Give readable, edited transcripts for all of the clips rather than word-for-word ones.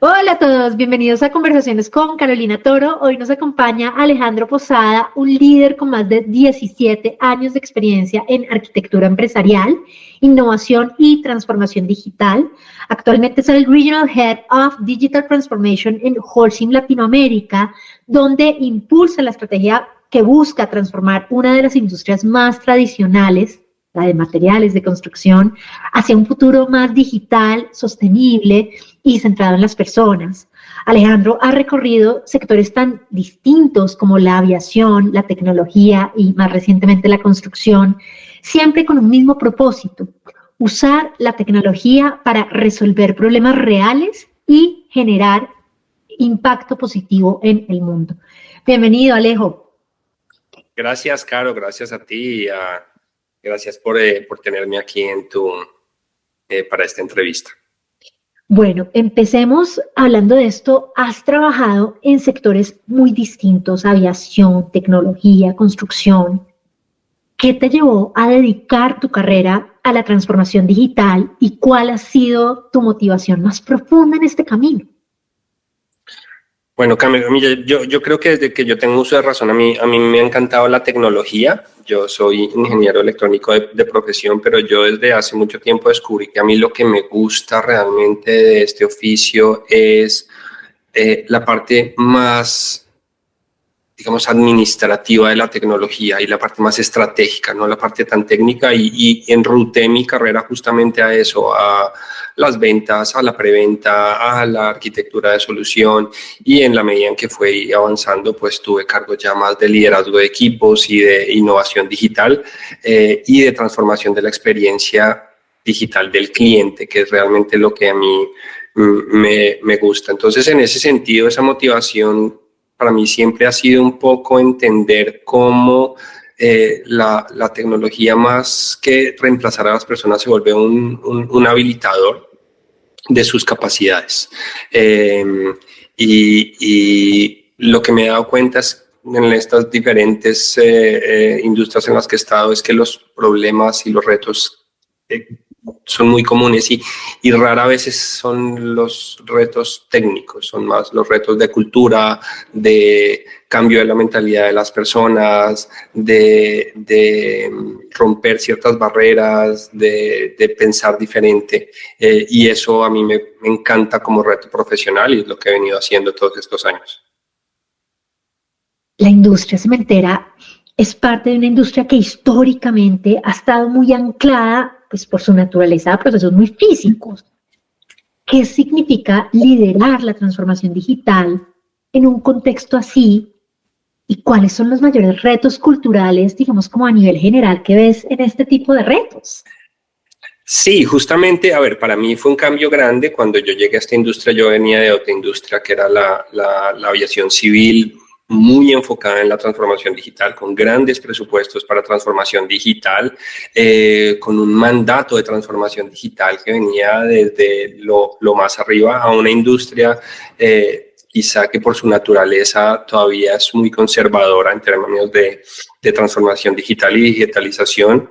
Hola a todos, bienvenidos a Conversaciones con Carolina Toro. Hoy nos acompaña Alejandro Posada, un líder con más de 17 años de experiencia en arquitectura empresarial, innovación y transformación digital. Actualmente es el Regional Head of Digital Transformation en Holcim Latinoamérica, donde impulsa la estrategia que busca transformar una de las industrias más tradicionales, la de materiales de construcción, hacia un futuro más digital, sostenible y centrado en las personas. Alejandro ha recorrido sectores tan distintos como la aviación, la tecnología y más recientemente la construcción, siempre con un mismo propósito: usar la tecnología para resolver problemas reales y generar impacto positivo en el mundo. Bienvenido, Alejo. Gracias, Caro, gracias a ti. Gracias por tenerme aquí para esta entrevista. Bueno, empecemos hablando de esto. Has trabajado en sectores muy distintos: aviación, tecnología, construcción. ¿Qué te llevó a dedicar tu carrera a la transformación digital y cuál ha sido tu motivación más profunda en este camino? Bueno, Camilo, yo creo que desde que yo tengo uso de razón, a mí me ha encantado la tecnología. Yo soy ingeniero electrónico de profesión, pero yo desde hace mucho tiempo descubrí que a mí lo que me gusta realmente de este oficio es la parte más, digamos, administrativa de la tecnología y la parte más estratégica, no la parte tan técnica, y enruté mi carrera justamente a eso, a las ventas, a la preventa, a la arquitectura de solución, y en la medida en que fui avanzando, pues tuve cargos ya más de liderazgo de equipos y de innovación digital y de transformación de la experiencia digital del cliente, que es realmente lo que a mí me gusta. Entonces, en ese sentido, esa motivación para mí siempre ha sido un poco entender cómo la tecnología, más que reemplazar a las personas, se vuelve un habilitador de sus capacidades. Y lo que me he dado cuenta es, en estas diferentes industrias en las que he estado, es que los problemas y los retos son muy comunes y rara vez son los retos técnicos, son más los retos de cultura, de cambio de la mentalidad de las personas, de romper ciertas barreras, de pensar diferente, y eso a mí me encanta como reto profesional y es lo que he venido haciendo todos estos años. La industria cementera es parte de una industria que históricamente ha estado muy anclada, pues por su naturaleza, a procesos muy físicos. ¿Qué significa liderar la transformación digital en un contexto así? ¿Y cuáles son los mayores retos culturales, digamos, como a nivel general, que ves en este tipo de retos? Sí, justamente, a ver, para mí fue un cambio grande cuando yo llegué a esta industria. Yo venía de otra industria que era la aviación civil, muy enfocada en la transformación digital, con grandes presupuestos para transformación digital, con un mandato de transformación digital que venía desde lo más arriba, a una industria quizá que por su naturaleza todavía es muy conservadora en términos de transformación digital y digitalización.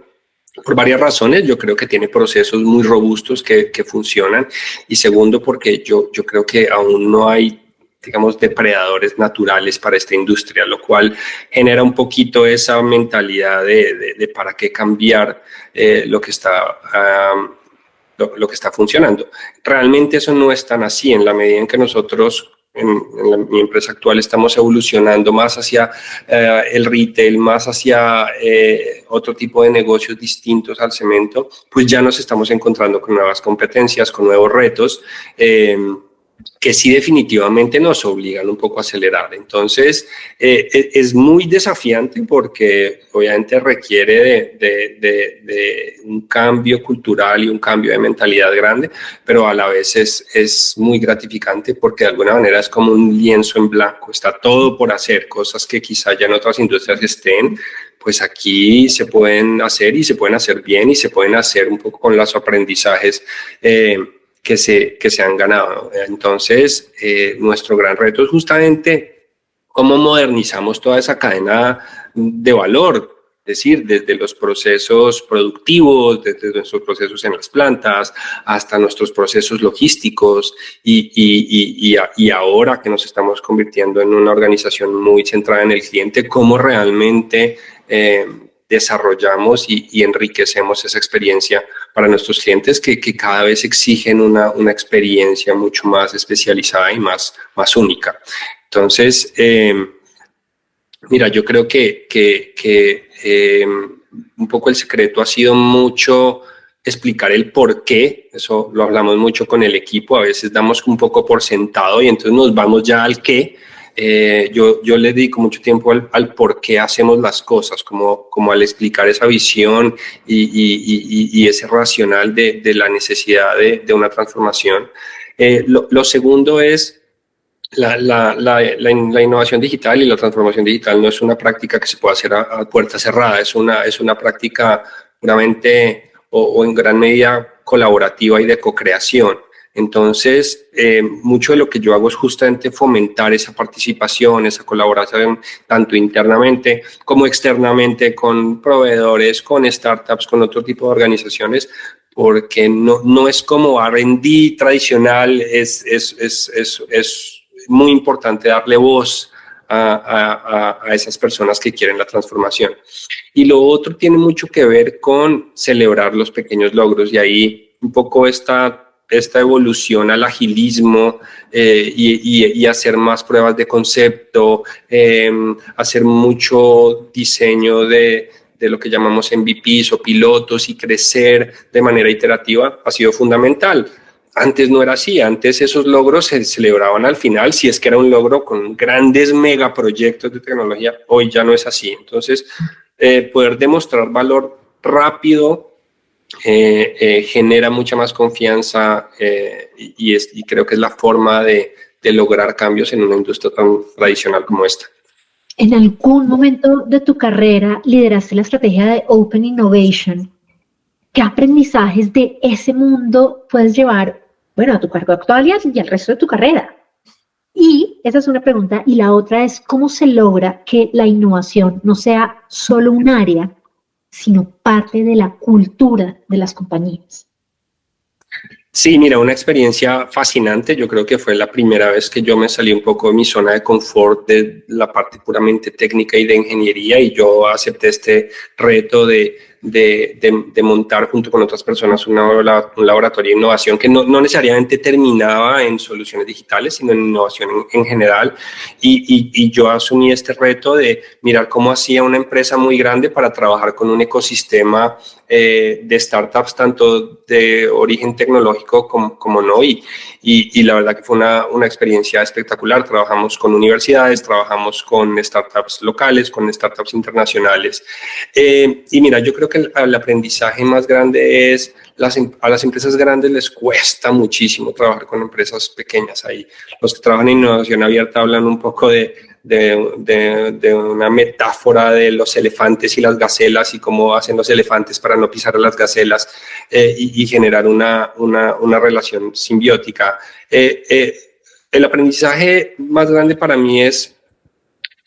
Por varias razones. Yo creo que tiene procesos muy robustos que funcionan, y segundo, porque yo creo que aún no hay, digamos, depredadores naturales para esta industria, lo cual genera un poquito esa mentalidad de para qué cambiar lo que está funcionando. Realmente eso no es tan así. En la medida en que nosotros mi empresa actual estamos evolucionando más hacia el retail, más hacia otro tipo de negocios distintos al cemento, pues ya nos estamos encontrando con nuevas competencias, con nuevos retos, que sí definitivamente nos obligan un poco a acelerar. Entonces, es muy desafiante porque obviamente requiere de un cambio cultural y un cambio de mentalidad grande, pero a la vez es muy gratificante porque de alguna manera es como un lienzo en blanco. Está todo por hacer, cosas que quizá ya en otras industrias estén, pues aquí se pueden hacer y se pueden hacer bien y se pueden hacer un poco con los aprendizajes que se han ganado. Entonces, nuestro gran reto es justamente cómo modernizamos toda esa cadena de valor, decir, desde los procesos productivos, desde nuestros procesos en las plantas, hasta nuestros procesos logísticos y ahora que nos estamos convirtiendo en una organización muy centrada en el cliente, cómo realmente desarrollamos y enriquecemos esa experiencia para nuestros clientes que cada vez exigen una experiencia mucho más especializada y más única. Entonces, mira, yo creo que un poco el secreto ha sido mucho explicar el por qué. Eso lo hablamos mucho con el equipo. A veces damos un poco por sentado y entonces nos vamos ya al qué. Yo le dedico mucho tiempo al por qué hacemos las cosas, como al explicar esa visión y ese racional de la necesidad de una transformación. Lo segundo es la innovación digital y la transformación digital no es una práctica que se pueda hacer a puerta cerrada, es una práctica puramente o en gran medida colaborativa y de co-creación. Entonces, mucho de lo que yo hago es justamente fomentar esa participación, esa colaboración, tanto internamente como externamente con proveedores, con startups, con otro tipo de organizaciones, porque no es como R&D tradicional, es muy importante darle voz a esas personas que quieren la transformación. Y lo otro tiene mucho que ver con celebrar los pequeños logros y ahí un poco esta evolución al agilismo y hacer más pruebas de concepto, hacer mucho diseño de lo que llamamos MVPs o pilotos y crecer de manera iterativa ha sido fundamental. Antes no era así, antes esos logros se celebraban al final, si es que era un logro con grandes megaproyectos de tecnología, hoy ya no es así. Entonces, poder demostrar valor rápido genera mucha más confianza y creo que es la forma de lograr cambios en una industria tan tradicional como esta. ¿En algún momento de tu carrera lideraste la estrategia de Open Innovation? ¿Qué aprendizajes de ese mundo puedes llevar, bueno, a tu cargo actual y al resto de tu carrera? Y esa es una pregunta. Y la otra es, ¿cómo se logra que la innovación no sea solo un área, sino parte de la cultura de las compañías? Sí, mira, una experiencia fascinante. Yo creo que fue la primera vez que yo me salí un poco de mi zona de confort de la parte puramente técnica y de ingeniería y yo acepté este reto de montar junto con otras personas un laboratorio de innovación que no necesariamente terminaba en soluciones digitales, sino en innovación en general. Y yo asumí este reto de mirar cómo hacía una empresa muy grande para trabajar con un ecosistema de startups, tanto de origen tecnológico como no. Y la verdad que fue una experiencia espectacular. Trabajamos con universidades, trabajamos con startups locales, con startups internacionales. Y mira, yo creo que el aprendizaje más grande es a las empresas grandes les cuesta muchísimo trabajar con empresas pequeñas. Ahí los que trabajan en innovación abierta hablan un poco de una metáfora de los elefantes y las gacelas y cómo hacen los elefantes para no pisar a las gacelas y generar una relación simbiótica. El aprendizaje más grande para mí es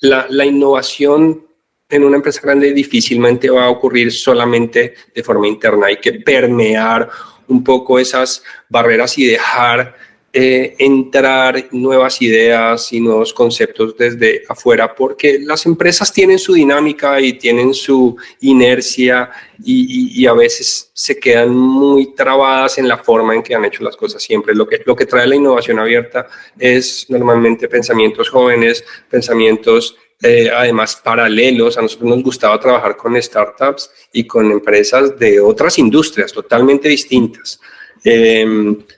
la innovación en una empresa grande difícilmente va a ocurrir solamente de forma interna. Hay que permear un poco esas barreras y dejar entrar nuevas ideas y nuevos conceptos desde afuera, porque las empresas tienen su dinámica y tienen su inercia y a veces se quedan muy trabadas en la forma en que han hecho las cosas siempre. Lo que trae la innovación abierta es normalmente pensamientos jóvenes, pensamientos además paralelos. A nosotros nos gustaba trabajar con startups y con empresas de otras industrias totalmente distintas.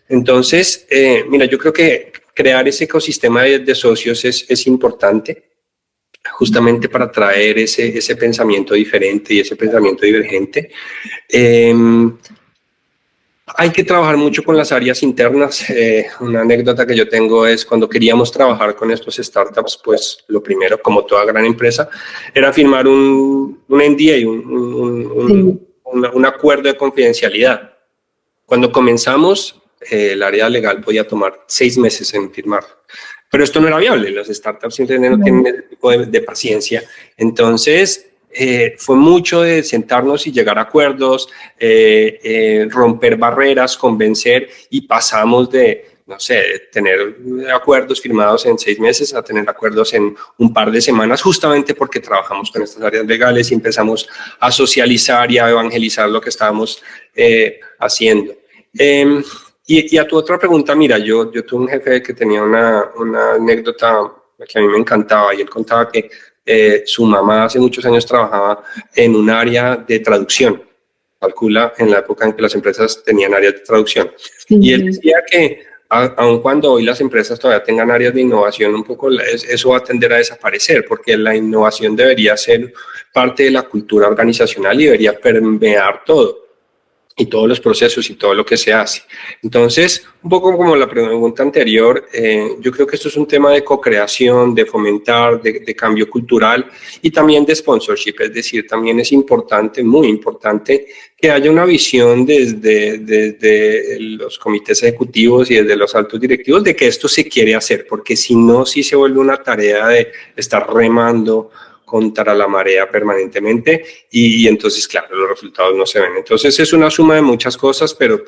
Entonces, mira, yo creo que crear ese ecosistema de socios es importante justamente para traer ese pensamiento diferente y ese pensamiento divergente. Hay que trabajar mucho con las áreas internas. Una anécdota que yo tengo es cuando queríamos trabajar con estos startups, pues lo primero, como toda gran empresa, era firmar un NDA, un acuerdo de confidencialidad. Cuando comenzamos, el área legal podía tomar 6 meses en firmar. Pero esto no era viable. Las startups simplemente no tienen ese tipo de paciencia. Entonces, fue mucho de sentarnos y llegar a acuerdos, romper barreras, convencer, y pasamos de, no sé, tener acuerdos firmados en 6 meses a tener acuerdos en un par de semanas, justamente porque trabajamos con estas áreas legales y empezamos a socializar y a evangelizar lo que estábamos haciendo. Y a tu otra pregunta, mira, yo tuve un jefe que tenía una anécdota que a mí me encantaba, y él contaba que su mamá hace muchos años trabajaba en un área de traducción, calcula en la época en que las empresas tenían áreas de traducción. Y él decía que aun cuando hoy las empresas todavía tengan áreas de innovación, un poco eso va a tender a desaparecer, porque la innovación debería ser parte de la cultura organizacional y debería permear todo, y todos los procesos y todo lo que se hace. Entonces, un poco como la pregunta anterior, yo creo que esto es un tema de co-creación, de fomentar, de cambio cultural y también de sponsorship. Es decir, también es importante, muy importante, que haya una visión desde los comités ejecutivos y desde los altos directivos de que esto se quiere hacer, porque si no, sí se vuelve una tarea de estar remando contra la marea permanentemente, y entonces, claro, los resultados no se ven. Entonces es una suma de muchas cosas, pero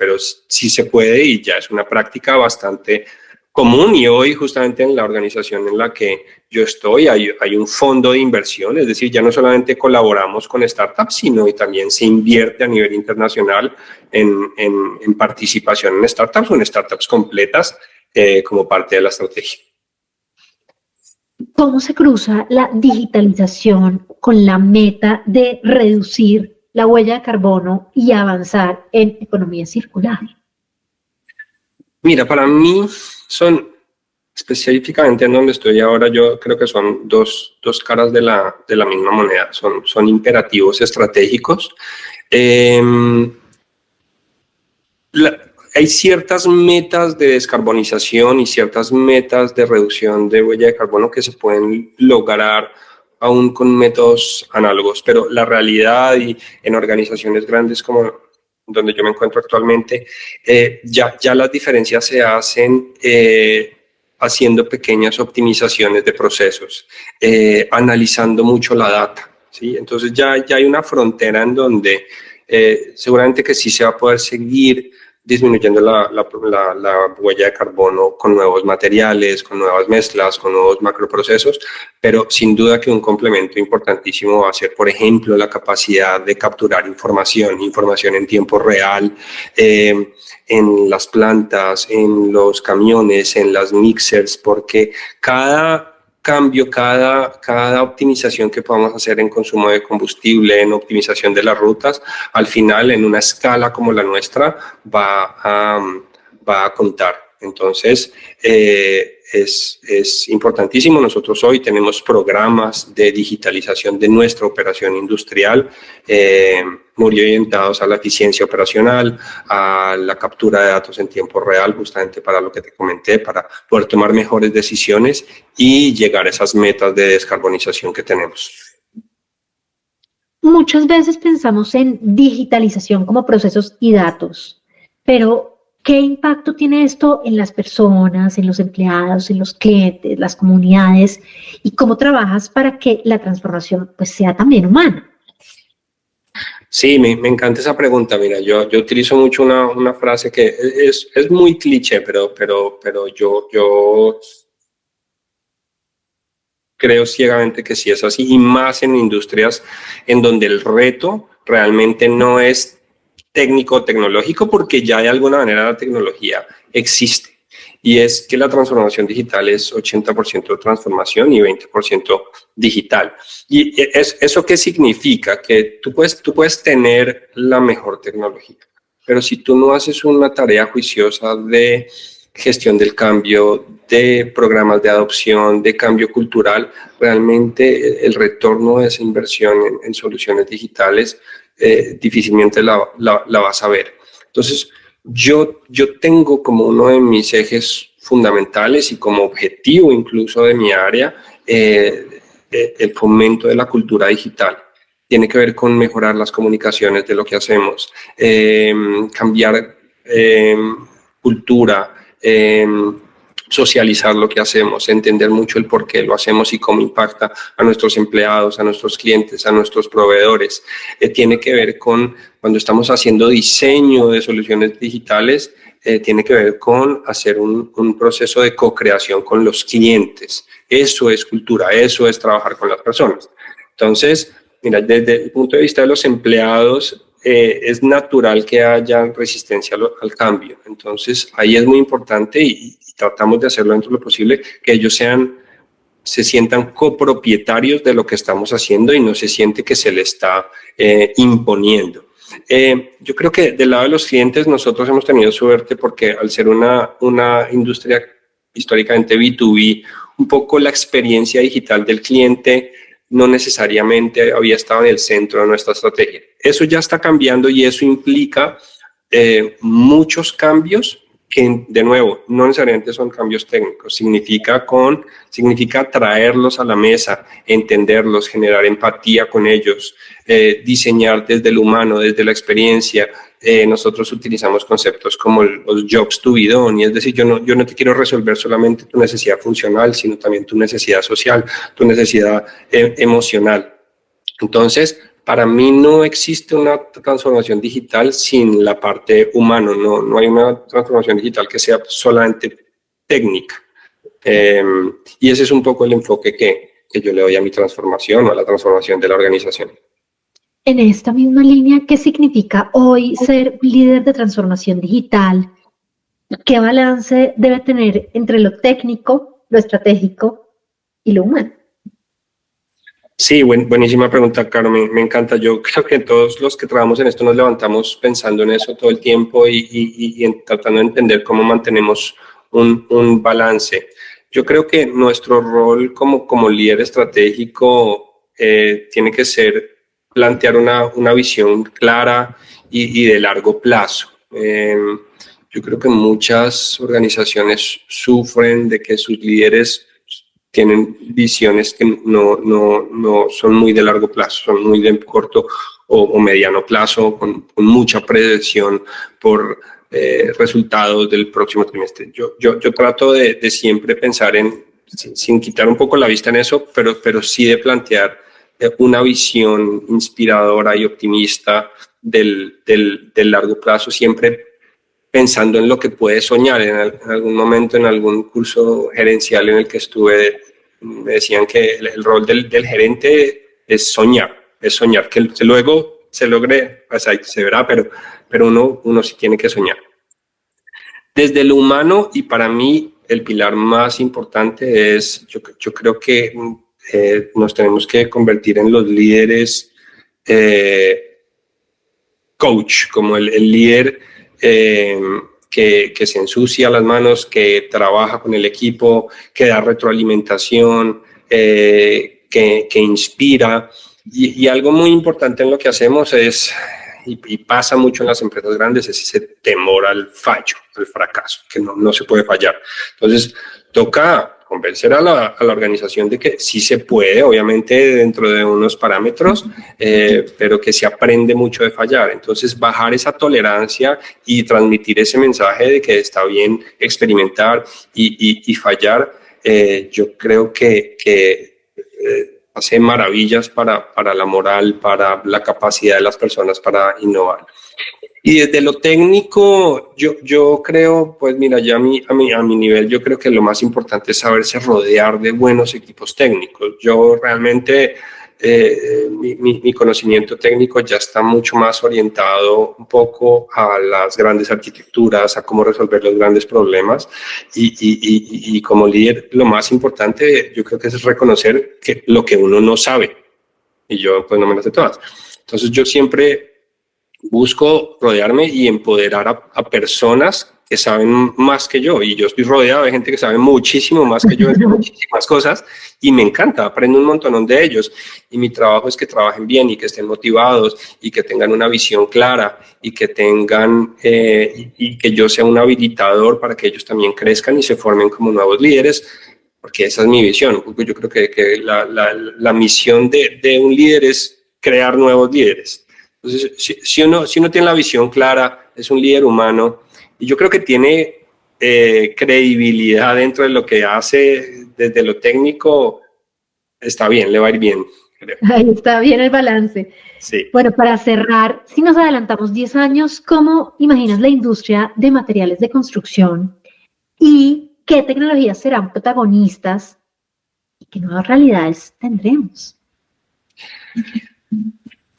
sí se puede, y ya es una práctica bastante común. Y hoy, justamente en la organización en la que yo estoy, hay un fondo de inversión, es decir, ya no solamente colaboramos con startups, sino y también se invierte a nivel internacional en participación en startups o en startups completas como parte de la estrategia. ¿Cómo se cruza la digitalización con la meta de reducir la huella de carbono y avanzar en economía circular? Mira, para mí son, específicamente en donde estoy ahora, yo creo que son dos caras de la misma moneda, son imperativos estratégicos. Hay ciertas metas de descarbonización y ciertas metas de reducción de huella de carbono que se pueden lograr aún con métodos análogos, pero la realidad, y en organizaciones grandes como donde yo me encuentro actualmente, ya las diferencias se hacen haciendo pequeñas optimizaciones de procesos, analizando mucho la data, ¿sí? Entonces ya hay una frontera en donde seguramente que sí se va a poder seguir disminuyendo la huella de carbono con nuevos materiales, con nuevas mezclas, con nuevos macroprocesos, pero sin duda que un complemento importantísimo va a ser, por ejemplo, la capacidad de capturar información en tiempo real, en las plantas, en los camiones, en las mixers, porque cada cambio, cada optimización que podamos hacer en consumo de combustible, en optimización de las rutas, al final en una escala como la nuestra va a contar. Entonces, es importantísimo. Nosotros hoy tenemos programas de digitalización de nuestra operación industrial, muy orientados a la eficiencia operacional, a la captura de datos en tiempo real, justamente para lo que te comenté, para poder tomar mejores decisiones y llegar a esas metas de descarbonización que tenemos. Muchas veces pensamos en digitalización como procesos y datos, pero ¿qué impacto tiene esto en las personas, en los empleados, en los clientes, las comunidades? ¿Y cómo trabajas para que la transformación pues, sea también humana? Sí, me encanta esa pregunta. Mira, yo utilizo mucho una frase que es muy cliché, pero yo creo ciegamente que sí es así, y más en industrias en donde el reto realmente no es técnico o tecnológico, porque ya de alguna manera la tecnología existe. Y es que la transformación digital es 80% transformación y 20% digital. ¿Y eso qué significa? Que tú puedes tener la mejor tecnología, pero si tú no haces una tarea juiciosa de gestión del cambio, de programas de adopción, de cambio cultural, realmente el retorno de esa inversión en soluciones digitales difícilmente la vas a ver. Entonces, yo tengo como uno de mis ejes fundamentales y como objetivo incluso de mi área el fomento de la cultura digital. Tiene que ver con mejorar las comunicaciones de lo que hacemos, cambiar cultura, socializar lo que hacemos, entender mucho el por qué lo hacemos y cómo impacta a nuestros empleados, a nuestros clientes, a nuestros proveedores. Tiene que ver con cuando estamos haciendo diseño de soluciones digitales, tiene que ver con hacer un proceso de co-creación con los clientes. Eso es cultura, eso es trabajar con las personas. Entonces, mira, desde el punto de vista de los empleados, es natural que haya resistencia al cambio. Entonces, ahí es muy importante y tratamos de hacerlo dentro de lo posible, que ellos se sientan copropietarios de lo que estamos haciendo y no se siente que se le está imponiendo. Yo creo que del lado de los clientes nosotros hemos tenido suerte porque al ser una industria históricamente B2B, un poco la experiencia digital del cliente no necesariamente había estado en el centro de nuestra estrategia. Eso ya está cambiando y eso implica muchos cambios que, de nuevo, no necesariamente son cambios técnicos, significa traerlos a la mesa, entenderlos, generar empatía con ellos, diseñar desde el humano, desde la experiencia. Nosotros utilizamos conceptos como los jobs to be done, y es decir, yo no te quiero resolver solamente tu necesidad funcional, sino también tu necesidad social, tu necesidad emocional. Entonces, para mí no existe una transformación digital sin la parte humana, no hay una transformación digital que sea solamente técnica. Y ese es un poco el enfoque que yo le doy a mi transformación o a la transformación de la organización. En esta misma línea, ¿qué significa hoy ser líder de transformación digital? ¿Qué balance debe tener entre lo técnico, lo estratégico y lo humano? Sí, buenísima pregunta, Caro, me encanta. Yo creo que todos los que trabajamos en esto nos levantamos pensando en eso todo el tiempo y tratando de entender cómo mantenemos un balance. Yo creo que nuestro rol como líder estratégico tiene que ser plantear una visión clara y de largo plazo. Yo creo que muchas organizaciones sufren de que sus líderes tienen visiones que no son muy de largo plazo, son muy de corto o mediano plazo, con mucha predicción por resultados del próximo trimestre. Yo trato de siempre pensar sin quitar un poco la vista en eso, pero sí de plantear una visión inspiradora y optimista del largo plazo, siempre pensando en lo que puedes soñar. En algún momento, en algún curso gerencial en el que estuve, me decían que el rol del gerente es soñar, que luego se logre, pues ahí se verá, pero uno sí tiene que soñar. Desde lo humano, y para mí el pilar más importante es, yo creo que nos tenemos que convertir en los líderes coach, como el líder que se ensucia las manos, que trabaja con el equipo, que da retroalimentación, que inspira. Y algo muy importante en lo que hacemos es, y pasa mucho en las empresas grandes, es ese temor al fallo, al fracaso, que no se puede fallar. Entonces, toca convencer a la organización de que sí se puede, obviamente dentro de unos parámetros, pero que se aprende mucho de fallar. Entonces, bajar esa tolerancia y transmitir ese mensaje de que está bien experimentar y fallar, yo creo que hace maravillas para la moral, para la capacidad de las personas para innovar. Y desde lo técnico, yo creo, pues mira, ya a mi nivel, yo creo que lo más importante es saberse rodear de buenos equipos técnicos. Yo realmente, mi conocimiento técnico ya está mucho más orientado un poco a las grandes arquitecturas, a cómo resolver los grandes problemas. Y como líder, lo más importante, yo creo que es reconocer que lo que uno no sabe. Y yo, pues no me las sé todas. Entonces, yo siempre busco rodearme y empoderar a personas que saben más que yo, y yo estoy rodeado de gente que sabe muchísimo más que yo en muchísimas cosas, y me encanta, aprendo un montón de ellos, y mi trabajo es que trabajen bien y que estén motivados y que tengan una visión clara y que tengan y que yo sea un habilitador para que ellos también crezcan y se formen como nuevos líderes, porque esa es mi visión. Yo creo que la misión de un líder es crear nuevos líderes. Entonces, si uno tiene la visión clara, es un líder humano, y yo creo que tiene credibilidad dentro de lo que hace desde lo técnico, está bien, le va a ir bien, creo. Ahí está bien el balance. Sí. Bueno, para cerrar, si nos adelantamos 10 años, ¿cómo imaginas la industria de materiales de construcción y qué tecnologías serán protagonistas y qué nuevas realidades tendremos?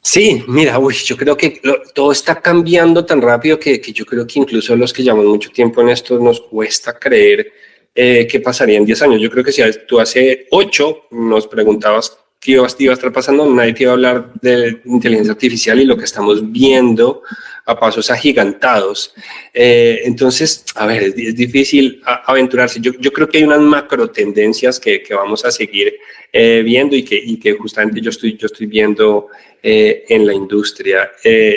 Sí, mira, yo creo que todo está cambiando tan rápido que yo creo que incluso los que llevamos mucho tiempo en esto nos cuesta creer qué pasaría en 10 años. Yo creo que si tú hace 8 nos preguntabas qué iba a estar pasando, nadie te iba a hablar de inteligencia artificial y lo que estamos viendo a pasos agigantados. Entonces, a ver, es difícil aventurarse. Yo creo que hay unas macro tendencias que vamos a seguir viendo y que justamente yo estoy viendo en la industria.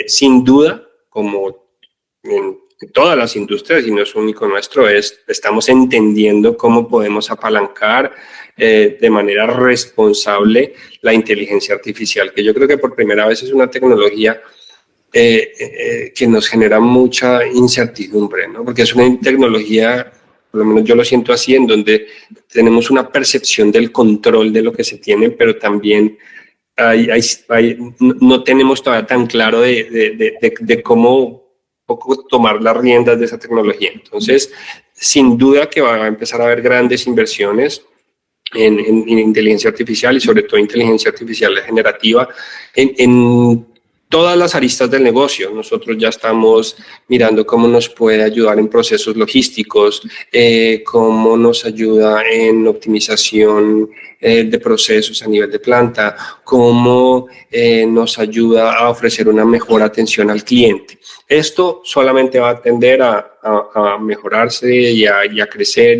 Sin duda, como en todas las industrias, y no es único nuestro, estamos entendiendo cómo podemos apalancar de manera responsable la inteligencia artificial, que yo creo que por primera vez es una tecnología que nos genera mucha incertidumbre, ¿no? Porque es una tecnología, por lo menos yo lo siento así, en donde tenemos una percepción del control de lo que se tiene, pero también no tenemos todavía tan claro de cómo tomar las riendas de esa tecnología. Entonces, sin duda que va a empezar a haber grandes inversiones en inteligencia artificial y sobre todo inteligencia artificial generativa en todas las aristas del negocio. Nosotros ya estamos mirando cómo nos puede ayudar en procesos logísticos, cómo nos ayuda en optimización de procesos a nivel de planta, cómo nos ayuda a ofrecer una mejor atención al cliente. Esto solamente va a tender a mejorarse y a crecer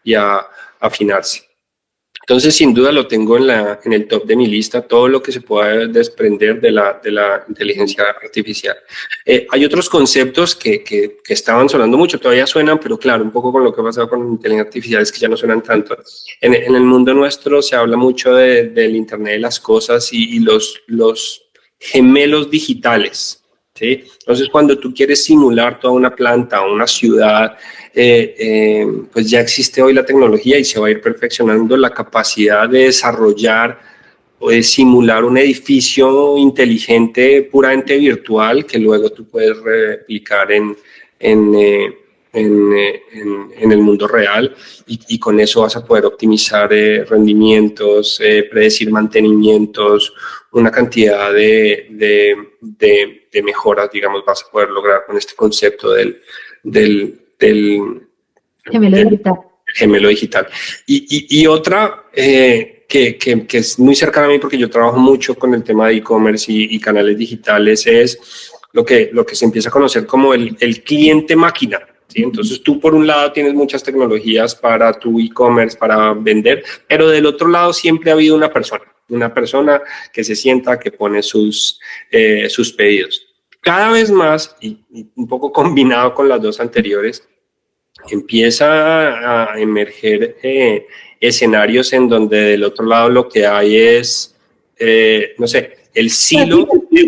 y a afinarse. Entonces, sin duda lo tengo en el top de mi lista, todo lo que se pueda desprender de la inteligencia artificial. Hay otros conceptos que estaban sonando mucho, todavía suenan, pero claro, un poco con lo que ha pasado con la inteligencia artificial es que ya no suenan tanto. En el mundo nuestro se habla mucho del Internet de las cosas y los gemelos digitales, ¿sí? Entonces, cuando tú quieres simular toda una planta o una ciudad, pues ya existe hoy la tecnología y se va a ir perfeccionando la capacidad de desarrollar o de simular un edificio inteligente puramente virtual que luego tú puedes replicar en el mundo real y con eso vas a poder optimizar rendimientos, predecir mantenimientos, una cantidad de mejoras, digamos, vas a poder lograr con este concepto del gemelo digital. Y otra que es muy cercana a mí porque yo trabajo mucho con el tema de e-commerce y canales digitales es lo que se empieza a conocer como el cliente máquina, ¿sí? Entonces tú por un lado tienes muchas tecnologías para tu e-commerce, para vender, pero del otro lado siempre ha habido una persona que se sienta, que pone sus pedidos. Cada vez más, y un poco combinado con las dos anteriores, empieza a emerger escenarios en donde del otro lado lo que hay es, no sé, el silo de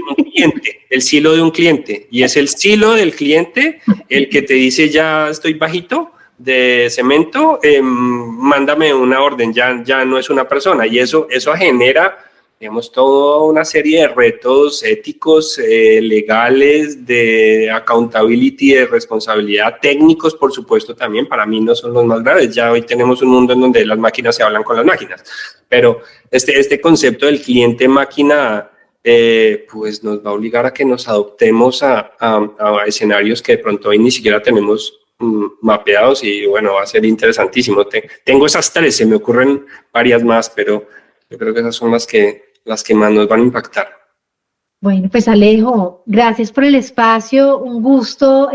un cliente, y es el silo del cliente el que te dice ya estoy bajito de cemento, mándame una orden, ya no es una persona, y eso genera, digamos, toda una serie de retos éticos, legales, de accountability, de responsabilidad, técnicos, por supuesto, también. Para mí no son los más graves. Ya hoy tenemos un mundo en donde las máquinas se hablan con las máquinas. Pero este concepto del cliente-máquina, pues nos va a obligar a que nos adoptemos a escenarios que de pronto hoy ni siquiera tenemos mapeados y, bueno, va a ser interesantísimo. Tengo esas 3, se me ocurren varias más, pero yo creo que esas son las que más nos van a impactar. Bueno, pues Alejo, gracias por el espacio, un gusto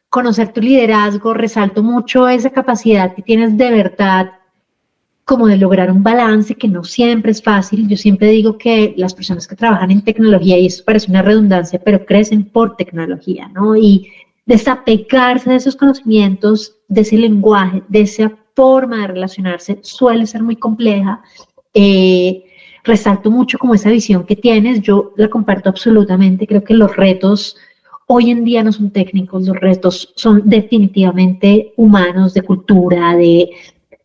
conocer tu liderazgo, resalto mucho esa capacidad que tienes de verdad como de lograr un balance que no siempre es fácil. Yo siempre digo que las personas que trabajan en tecnología, y eso parece una redundancia, pero crecen por tecnología, ¿no? Y desapegarse de esos conocimientos, de ese lenguaje, de esa forma de relacionarse, suele ser muy compleja. Resalto mucho como esa visión que tienes, yo la comparto absolutamente, creo que los retos hoy en día no son técnicos, los retos son definitivamente humanos, de cultura, de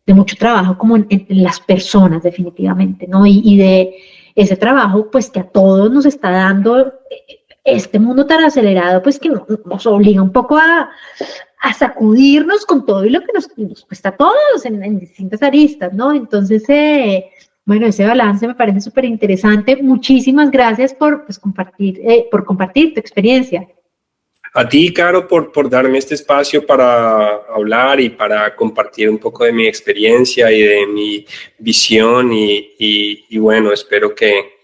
mucho trabajo como en las personas definitivamente, ¿no? Y de ese trabajo pues que a todos nos está dando este mundo tan acelerado, pues que nos obliga un poco a sacudirnos con todo y lo que nos cuesta a todos en distintas aristas, ¿no? Entonces, bueno, ese balance me parece súper interesante. Muchísimas gracias por compartir tu experiencia. A ti, Caro, por darme este espacio para hablar y para compartir un poco de mi experiencia y de mi visión y bueno, espero que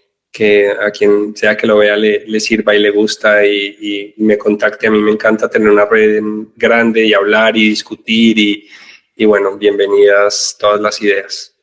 a quien sea que lo vea le sirva y le gusta y me contacte. A mí me encanta tener una red grande y hablar y discutir y bueno, bienvenidas todas las ideas.